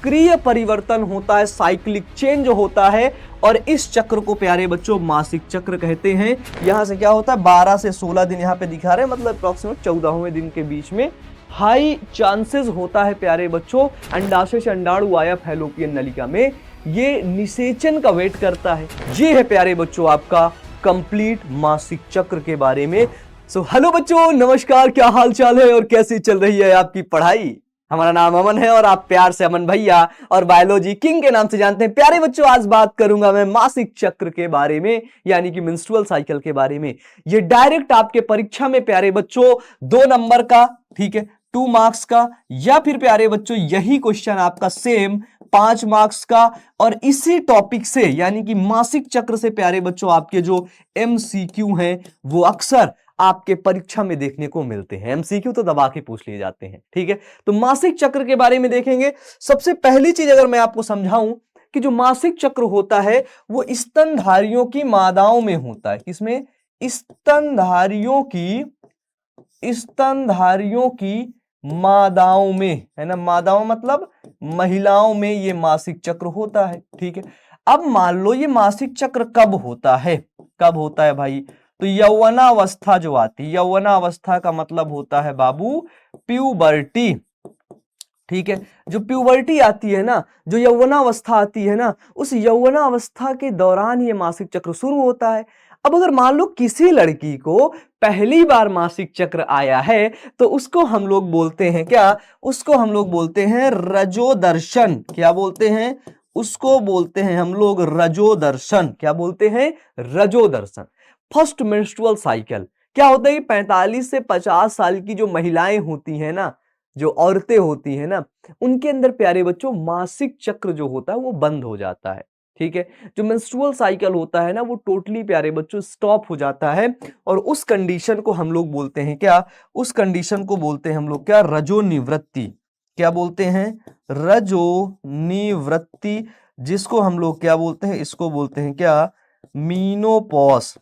चक्रीय परिवर्तन होता है, साइक्लिक चेंज होता है, और इस चक्र को प्यारे बच्चों मासिक चक्र कहते हैं। यहां से क्या होता है 12 से 16 दिन यहाँ पे दिखा रहे हैं, मतलब अप्रॉक्सीमेट 14वें दिन के बीच में हाई चांसेस होता है प्यारे बच्चों अंडाशय से अंडाणु आया फैलोपियन नलिका में ये निषेचन का वेट करता है। ये है प्यारे बच्चों आपका कंप्लीट मासिक चक्र के बारे में। हेलो बच्चों, नमस्कार, क्या हाल चाल है और कैसी चल रही है आपकी पढ़ाई। हमारा नाम अमन है और आप प्यार से अमन भैया और बायोलॉजी किंग के नाम से जानते हैं। प्यारे बच्चों, आज बात करूंगा मैं मासिक चक्र के बारे में, यानी कि मेंस्ट्रुअल साइकिल के बारे में। ये डायरेक्ट आपके परीक्षा में प्यारे बच्चों 2 नंबर का, ठीक है, 2 मार्क्स का, या फिर प्यारे बच्चों यही क्वेश्चन आपका सेम 5 मार्क्स का, और इसी टॉपिक से यानी कि मासिक चक्र से प्यारे बच्चों आपके जो एमसीक्यू हैं वो अक्सर आपके परीक्षा में देखने को मिलते हैं। एमसीक्यू तो दबा के पूछ लिए जाते हैं, ठीक है। तो मासिक चक्र के बारे में देखेंगे। सबसे पहली चीज अगर मैं आपको समझाऊं कि जो मासिक चक्र होता है वो स्तनधारियों की मादाओं में होता है। किसमें? स्तनधारियों की मादाओं में, है ना। मादाओं मतलब महिलाओं में ये मासिक चक्र होता है, ठीक है। अब मान लो ये मासिक चक्र कब होता है? कब होता है भाई? तो यौवनावस्था जो आती है, यौवनावस्था का मतलब होता है बाबू प्यूबर्टी, ठीक है। जो प्यूबर्टी आती है ना, जो यौवनावस्था आती है ना, उस यौवनावस्था के दौरान ये मासिक चक्र शुरू होता है। अब अगर मान लो किसी लड़की को पहली बार मासिक चक्र आया है तो उसको हम लोग बोलते हैं क्या? उसको हम लोग बोलते हैं रजोदर्शन। क्या बोलते हैं? उसको बोलते हैं हम लोग रजोदर्शन। क्या बोलते हैं? रजोदर्शन। फर्स्ट मेंस्ट्रुअल साइकिल क्या होता है? 45 से 50 साल की जो महिलाएं होती हैं ना, जो औरतें होती हैं ना, उनके अंदर प्यारे बच्चों मासिक चक्र जो होता है वो बंद हो जाता है, ठीक है। जो मेंस्ट्रुअल साइकिल होता है ना वो टोटली प्यारे बच्चों स्टॉप हो जाता है, और उस कंडीशन को हम लोग बोलते हैं क्या? उस कंडीशन को बोलते हैं हम लोग क्या? रजोनिवृत्ति। क्या बोलते हैं? रजोनिवृत्ति। जिसको हम लोग क्या बोलते हैं? इसको बोलते हैं क्या? मीनोपॉज।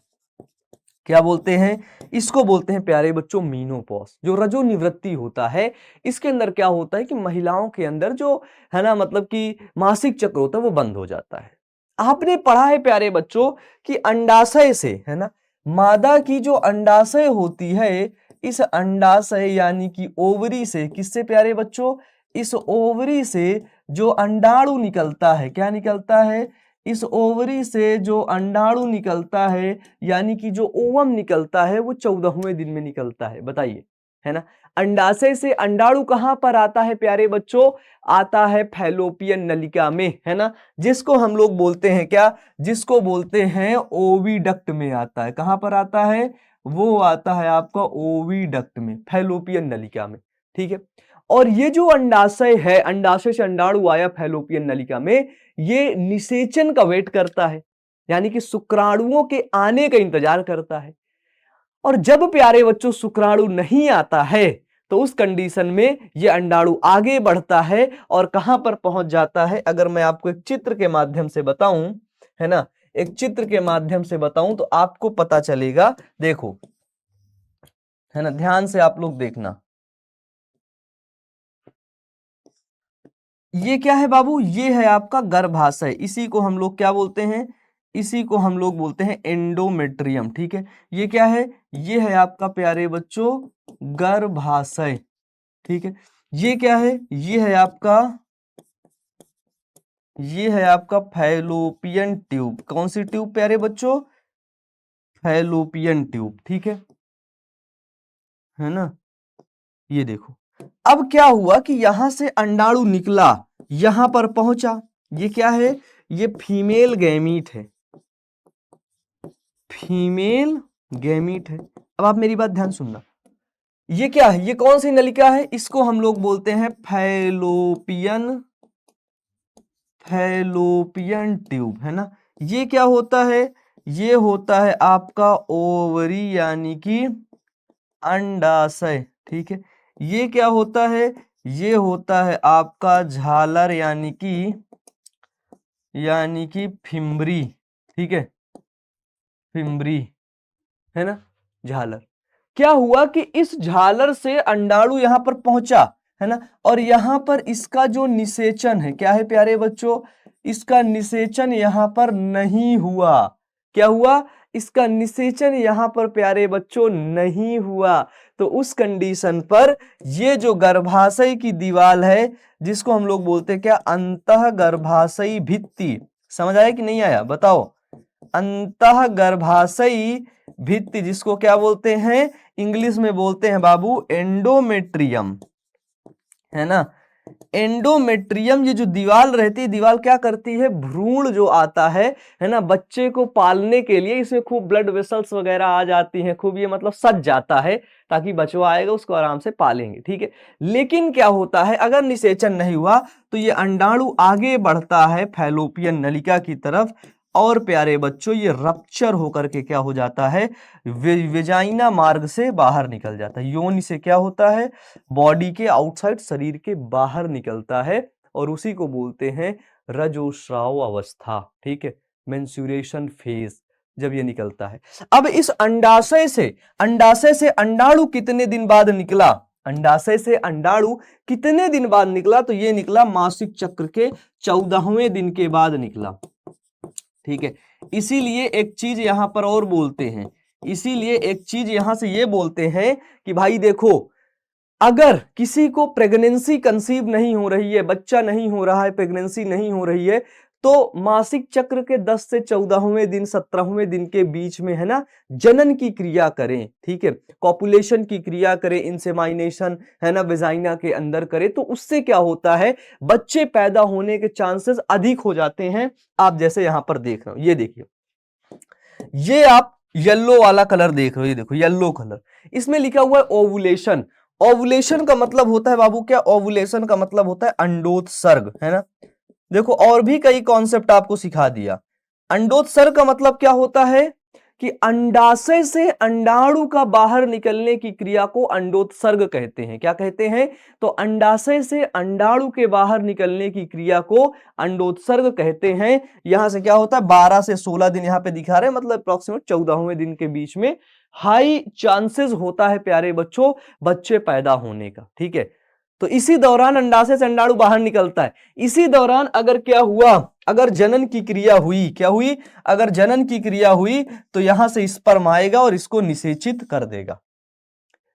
क्या बोलते हैं? इसको बोलते हैं प्यारे बच्चों मीनोपॉज। जो रजोनिवृत्ति होता है इसके अंदर क्या होता है कि महिलाओं के अंदर जो है ना, मतलब कि मासिक चक्र होता है वो बंद हो जाता है। आपने पढ़ा है प्यारे बच्चों कि अंडाशय से, है ना, मादा की जो अंडाशय होती है, इस अंडाशय यानी कि ओवरी से, किससे प्यारे बच्चों? इस ओवरी से जो अंडाणु निकलता है, क्या निकलता है? इस ओवरी से जो अंडाणु निकलता है यानी कि जो ओवम निकलता है वो 14वें दिन में निकलता है। बताइए, है ना। अंडाशय से अंडाणु कहां पर आता है प्यारे बच्चों? आता है फैलोपियन नलिका में, है ना, जिसको हम लोग बोलते हैं क्या? जिसको बोलते हैं ओविडक्ट में आता है। कहां पर आता है? वो आता है आपका ओविडक्ट में, फैलोपियन नलिका में, ठीक है। और ये जो अंडाशय है, अंडाशय से अंडाणु आया फैलोपियन नलिका में, ये निषेचन का वेट करता है, यानी कि शुक्राणुओं के आने का इंतजार करता है। और जब प्यारे बच्चों शुक्राणु नहीं आता है तो उस कंडीशन में ये अंडाणु आगे बढ़ता है और कहां पर पहुंच जाता है? अगर मैं आपको एक चित्र के माध्यम से बताऊं, है ना, एक चित्र के माध्यम से बताऊं तो आपको पता चलेगा। देखो, है ना, ध्यान से आप लोग देखना। ये क्या है बाबू? ये है आपका गर्भाशय। इसी को हम लोग क्या बोलते हैं? इसी को हम लोग बोलते हैं एंडोमेट्रियम, ठीक है। ये क्या है? ये है आपका प्यारे बच्चों गर्भाशय, ठीक है। ये क्या है? ये है आपका फैलोपियन ट्यूब। कौन सी ट्यूब प्यारे बच्चों? फैलोपियन ट्यूब, ठीक है ना। ये देखो, अब क्या हुआ कि यहां से अंडाणु निकला, यहां पर पहुंचा। ये क्या है? ये फीमेल गैमीट है, फीमेल गैमीट है। अब आप मेरी बात ध्यान सुनना। ये क्या है? ये कौन सी नलिका है? इसको हम लोग बोलते हैं फैलोपियन ट्यूब, है ना। ये क्या होता है? ये होता है आपका ओवरी यानी कि अंडाशय, ठीक है। ये क्या होता है? ये होता है आपका झालर यानी कि फिम्बरी, ठीक है, फिम्बरी, है ना, झालर। क्या हुआ कि इस झालर से अंडाणु यहां पर पहुंचा, है ना, और यहां पर इसका जो निषेचन है क्या है प्यारे बच्चों, इसका निषेचन यहां पर नहीं हुआ। क्या हुआ, इसका निषेचन यहां पर प्यारे बच्चों नहीं हुआ। तो उस कंडीशन पर ये जो गर्भाशय की दीवार है, जिसको हम लोग बोलते हैं क्या, अंतः गर्भाशयी भित्ति। समझ आया कि नहीं आया, बताओ। अंतः गर्भाशयी भित्ति, जिसको क्या बोलते हैं, इंग्लिश में बोलते हैं बाबू एंडोमेट्रियम, है ना। एंडोमेट्रियम, ये जो दीवार रहती है, दीवार क्या करती है, भ्रूण जो आता है ना, बच्चे को पालने के लिए इसमें खूब ब्लड वेसल्स वगैरह आ जाती हैं, खूब ये मतलब सज जाता है, ताकि बचवा आएगा उसको आराम से पालेंगे, ठीक है। लेकिन क्या होता है, अगर निषेचन नहीं हुआ तो ये अंडाणु आगे बढ़ता है फैलोपियन नलिका की तरफ, और प्यारे बच्चों ये रप्चर होकर के क्या हो जाता है, वेजाइना मार्ग से बाहर निकल जाता है। योनि से क्या होता है, बॉडी के आउटसाइड, शरीर के बाहर निकलता है, और उसी को बोलते हैं रजोस्राव अवस्था, ठीक है, मेंस्ट्रुएशन फेज, जब ये निकलता है। अब इस अंडाशय से अंडाणु कितने दिन बाद निकला, अंडाशय से अंडाणु कितने दिन बाद निकला, तो ये निकला मासिक चक्र के 14वें दिन के बाद निकला, ठीक है। इसीलिए एक चीज यहां पर और बोलते हैं, इसीलिए एक चीज यहां से ये बोलते हैं कि भाई देखो, अगर किसी को प्रेगनेंसी कंसीव नहीं हो रही है, बच्चा नहीं हो रहा है, प्रेगनेंसी नहीं हो रही है, तो मासिक चक्र के 10 से 14वें दिन, 17वें दिन के बीच में, है ना, जनन की क्रिया करें, ठीक है, कॉपुलेशन की क्रिया करें, इंसेमाइनेशन, है ना, वेजाइना के अंदर करें, तो उससे क्या होता है, बच्चे पैदा होने के चांसेस अधिक हो जाते हैं। आप जैसे यहां पर देख रहे हो, ये देखिए, ये आप येलो वाला कलर देख रहे हो, ये देखो येलो कलर, इसमें लिखा हुआ है ओवुलेशन। ओवुलेशन का मतलब होता है बाबू क्या, ओवुलेशन का मतलब होता है अंडोत्सर्ग, है ना। देखो और भी कई कॉन्सेप्ट आपको सिखा दिया। अंडोत्सर्ग का मतलब क्या होता है कि अंडाशय से अंडाणु का बाहर निकलने की क्रिया को अंडोत्सर्ग कहते हैं। क्या कहते हैं, तो अंडाशय से अंडाणु के बाहर निकलने की क्रिया को अंडोत्सर्ग कहते हैं। यहां से क्या होता है, 12 से 16 दिन यहां पे दिखा रहे हैं, मतलब अप्रोक्सीमेट 14वें दिन के बीच में हाई चांसेस होता है प्यारे बच्चों बच्चे पैदा होने का, ठीक है। तो इसी दौरान अंडाशय से अंडाणु बाहर निकलता है, इसी दौरान अगर क्या हुआ, अगर जनन की क्रिया हुई, क्या हुई, अगर जनन की क्रिया हुई, तो यहां से स्पर्म आएगा और इसको निषेचित कर देगा,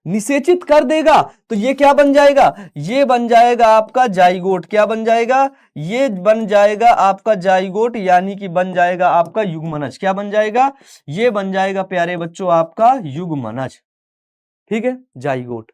निषेचित कर देगा। तो ये क्या बन जाएगा, ये बन जाएगा आपका जाइगोट। क्या बन जाएगा, ये बन जाएगा आपका जाइगोट, यानी कि बन जाएगा आपका युग्मनज। क्या बन जाएगा, ये बन जाएगा प्यारे बच्चों आपका युग्मनज, ठीक है, जाइगोट।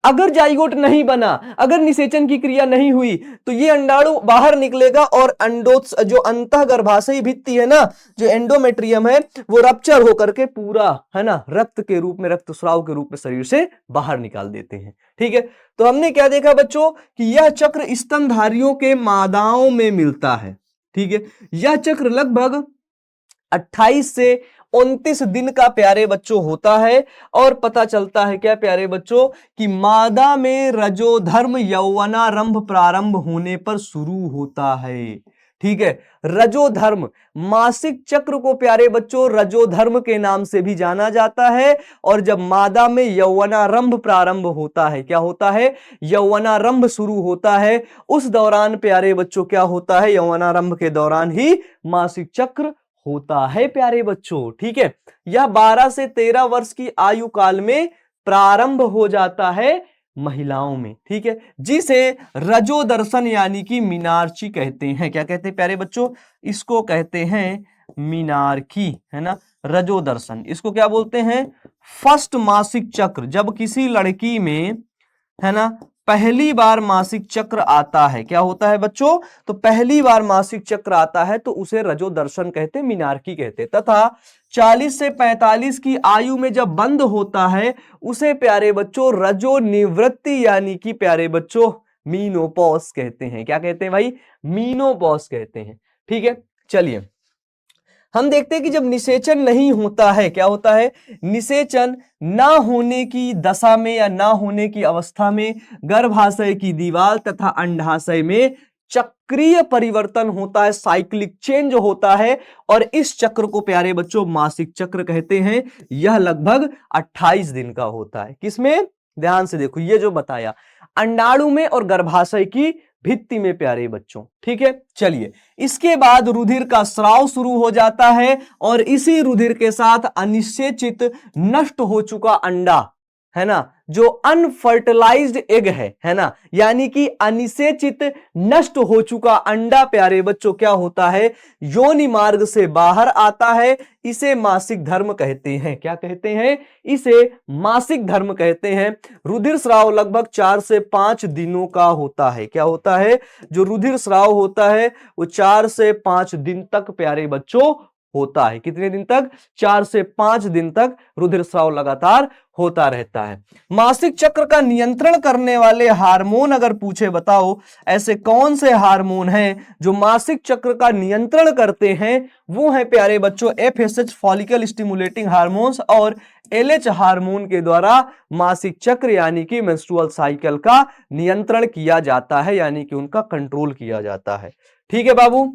अगर जाइगोट नहीं बना, अगर निषेचन की क्रिया नहीं हुई, तो ये अंडाणु बाहर निकलेगा और अंडोत्स जो अंतः गर्भाशयी भित्ति है ना, जो एंडोमेट्रियम है, वो रप्चर होकर के पूरा, है ना, रक्त के रूप में, रक्तस्राव के रूप में शरीर से बाहर निकाल देते हैं, ठीक है। तो हमने क्या देखा बच्चों, कि यह चक्र स्तनधारियों के मादाओं में मिलता है, ठीक है। यह चक्र लगभग 28 से 29 दिन का प्यारे बच्चों होता है, और पता चलता है क्या प्यारे बच्चों, कि मादा में रजोधर्म यौवनारंभ प्रारंभ होने पर शुरू होता है, ठीक है। रजोधर्म, मासिक चक्र को प्यारे बच्चों रजोधर्म के नाम से भी जाना जाता है, और जब मादा में यौवनारंभ प्रारंभ होता है, क्या होता है, यौवनारंभ शुरू होता है, उस दौरान प्यारे बच्चों क्या होता है, यौवनारंभ के दौरान ही मासिक चक्र होता है प्यारे बच्चों, ठीक है। यह 12 से 13 वर्ष की आयु काल में प्रारंभ हो जाता है महिलाओं में, ठीक है, जिसे रजोदर्शन यानी कि मीनार्ची कहते हैं। क्या कहते हैं प्यारे बच्चों, इसको कहते हैं मीनार्की, है ना, रजोदर्शन। इसको क्या बोलते हैं, फर्स्ट मासिक चक्र। जब किसी लड़की में, है ना, पहली बार मासिक चक्र आता है, क्या होता है बच्चों, तो पहली बार मासिक चक्र आता है तो उसे रजोदर्शन कहते, मीनार्की कहते। तथा 40 से 45 की आयु में जब बंद होता है, उसे प्यारे बच्चों रजो निवृत्ति यानी कि प्यारे बच्चों मीनोपॉज कहते हैं। क्या कहते हैं भाई, मीनोपॉज कहते हैं, ठीक है। चलिए हम देखते हैं कि जब निषेचन नहीं होता है, क्या होता है, निषेचन ना होने की दशा में या ना होने की अवस्था में गर्भाशय की दीवार तथा अंडाशय में चक्रीय परिवर्तन होता है, साइक्लिक चेंज होता है, और इस चक्र को प्यारे बच्चों मासिक चक्र कहते हैं। यह लगभग 28 दिन का होता है। किसमें, ध्यान से देखो, ये जो बताया अंडाणु में और गर्भाशय की भित्ति में प्यारे बच्चों। ठीक है, चलिए इसके बाद रुधिर का स्राव शुरू हो जाता है और इसी रुधिर के साथ अनिषेचित नष्ट हो चुका अंडा, है ना, जो अनफर्टिलाइज्ड एग है ना, यानी कि अनिषेचित नष्ट हो चुका अंडा प्यारे बच्चों क्या होता है, योनि मार्ग से बाहर आता है। इसे मासिक धर्म कहते हैं। क्या कहते हैं? इसे मासिक धर्म कहते हैं। रुधिर स्राव लगभग 4 से 5 दिनों का होता है। क्या होता है? जो रुधिर स्राव होता है वो 4 से 5 दिन तक प्यारे बच्चों होता है। कितने दिन तक? 4 से 5 दिन तक रुधिर स्राव लगातार होता रहता है। मासिक चक्र का नियंत्रण करने वाले हार्मोन अगर पूछे बताओ ऐसे कौन से हार्मोन हैं जो मासिक चक्र का नियंत्रण करते हैं, वो है प्यारे बच्चों एफएसएच फॉलिकल स्टिमुलेटिंग हार्मोन्स और एलएच हार्मोन के द्वारा मासिक चक्र यानी कि मेंस्ट्रुअल साइकिल का नियंत्रण किया जाता है, यानी कि उनका कंट्रोल किया जाता है। ठीक है बाबू,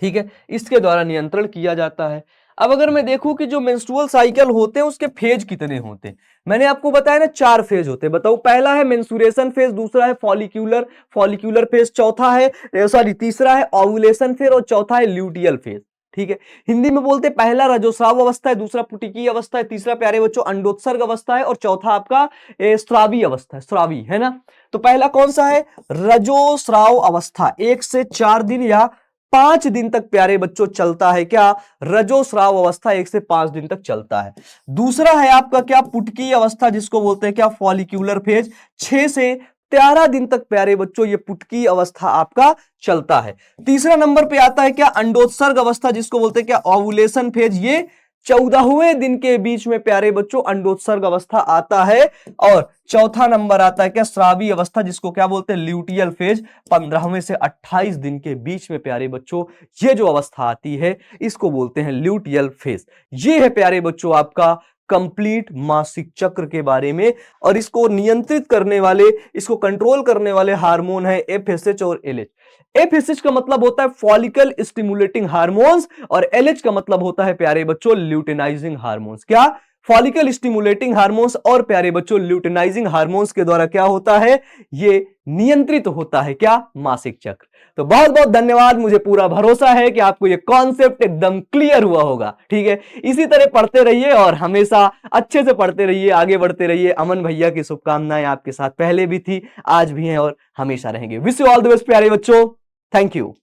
ठीक है, इसके द्वारा नियंत्रण किया जाता है। अब अगर मैं देखूं कि जो मेंस्ट्रुअल साइकिल होते हैं उसके फेज कितने होते हैं, मैंने आपको बताया ना 4 फेज होते हैं। बताओ, पहला है मेंस्ट्रुएशन फेज, दूसरा है फॉलिक्यूलर फेज, चौथा है तीसरा है ओव्यूलेशन फेज और चौथा है ल्यूटियल फेज। ठीक है, हिंदी में बोलते हैं पहला रजोस्राव अवस्था है, दूसरा पुटिकी अवस्था है, तीसरा प्यारे बच्चों अंडोत्सर्ग अवस्था है और चौथा आपका स्रावी अवस्था है, स्रावी, है ना। तो पहला कौन सा है? रजोस्राव अवस्था, 1 से 4 दिन या 5 दिन तक प्यारे बच्चों चलता है। क्या? रजोस्राव अवस्था 1 से 5 दिन तक चलता है। दूसरा है आपका क्या? पुटकी अवस्था, जिसको बोलते हैं क्या? फॉलिक्यूलर फेज, 6 से 13 दिन तक प्यारे बच्चों ये पुटकी अवस्था आपका चलता है। तीसरा नंबर पे आता है क्या? अंडोत्सर्ग अवस्था, जिसको बोलते हैं क्या? ओव्यूलेशन फेज, ये 14वें दिन के बीच में प्यारे बच्चों अंडोत्सर्ग अवस्था आता है। और चौथा नंबर आता है क्या? स्रावी अवस्था, जिसको क्या बोलते हैं? ल्यूटियल फेज, 15वें से 28 दिन के बीच में प्यारे बच्चों ये जो अवस्था आती है इसको बोलते हैं ल्यूटियल फेज। ये है प्यारे बच्चों आपका कंप्लीट मासिक चक्र के बारे में। और इसको नियंत्रित करने वाले, इसको कंट्रोल करने वाले हार्मोन है एफएसएच और एलएच। एफएसएच का मतलब होता है फॉलिकल स्टिमुलेटिंग हार्मोन्स और एलएच का मतलब होता है प्यारे बच्चों ल्यूटेनाइजिंग हार्मोन्स। क्या? फॉलिकल स्टिमुलेटिंग हार्मोन्स और प्यारे बच्चों ल्यूटेनाइजिंग हार्मोन्स के द्वारा क्या होता है? ये नियंत्रित होता है क्या? मासिक चक्र। तो बहुत बहुत धन्यवाद, मुझे पूरा भरोसा है कि आपको ये कॉन्सेप्ट एकदम क्लियर हुआ होगा। ठीक है, इसी तरह पढ़ते रहिए और हमेशा अच्छे से पढ़ते रहिए, आगे बढ़ते रहिए। अमन भैया की शुभकामनाएं आपके साथ पहले भी थी, आज भी हैं और हमेशा रहेंगे। Wish you all the best प्यारे बच्चों। Thank you.